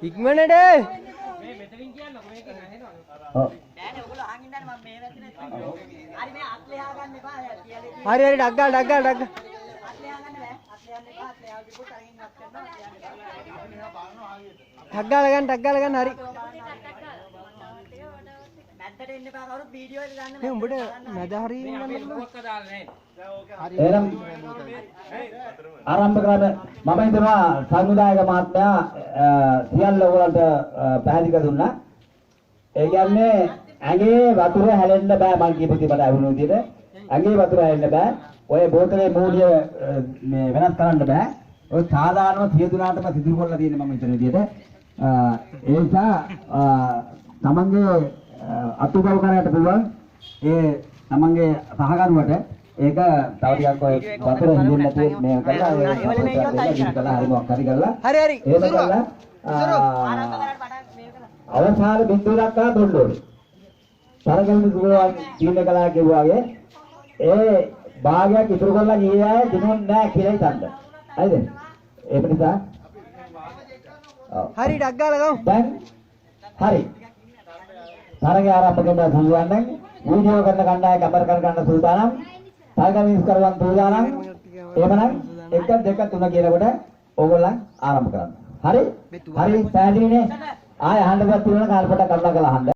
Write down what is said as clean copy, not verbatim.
ඉක්මනට හරි හරි ඩග්ගා ගන්න හරි මේ උඹට මැද හරිය එහෙනම් ආරම්භ කරන්න මම හිතනවා සංවිධායක මහත්මයා සියල්ල ඔයගලන්ට පැහැදිලි දුන්නා. ඒ කියන්නේ ඇඟේ වතුර හැලෙන්න බෑ මං කියපු විදිහට අහුණු විදිහට. ඇඟේ වතුර හැලෙන්න බෑ. ඔය බෝතලේ මූලිය මේ වෙනස් කරන්න බෑ. ඔය සාධාරණව 32ටම සිදුරු කරලා තියෙන්නේ මම හිතන විදිහට. ඒ නිසා තමන්ගේ අතුගව කරයට පුළුවන් ඒ තමන්ගේ සහකරුවට ඒක තව ටිකක් ඔය වතුර හින්දින්න නැති මේ කරලා හරි ඒක කරලා අවසාන බිඳුව දක්වා බොන්න ඕනේ. තරගල් දුරවන් ජීවන කලාව කියුවාගේ ඒ භාගයක් ඉතුරු කරලා ගියේ අය දිනුන්නේ නැහැ කියලා හිතන්න. හරිද? ඒක නිසා හරි ඩග්ගාලා ගමු. දැන් හරි. තරගය ආරම්භ කරන්න සූදානම්. වීඩියෝ කරන කණ්ඩායම කැමර කර ගන්න සූදානම්. තරගය මිස් කරගන්න සූදානම්. එහෙමනම් 1 2 3 කියනකොට ඕගොල්ලන් ආරම්භ කරන්න. හරි? හරි පැහැදිලිනේ? ආය අහන්නවත් තියෙනවා කාල් පොඩක් කරුණා කරලා අහන්න.